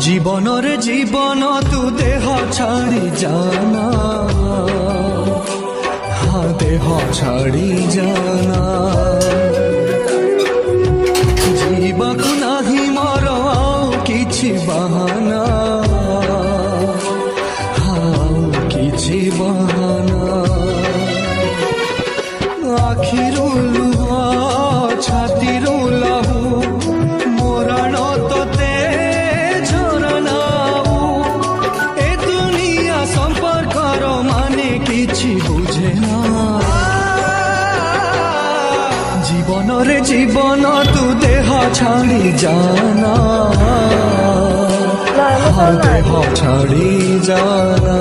জীবনের জীবন তু দেহ ছাড়ি জানা, হ্যাঁ দেহ ছাড়ি জানা। জীবাকু নাহি মর আউ কিছু বাহানা, আউ কিছু বাহানা। আখিরু লুহ ছাতিরু লাহু মোরাণ তোতে ঝরনাও। এ দুনিয়া সম্পর্কর মানে কিছু বুঝে না। জীবনরে জীবন তু দেহ ছাড়ি জানা, দেহ ছাড়ি জানা।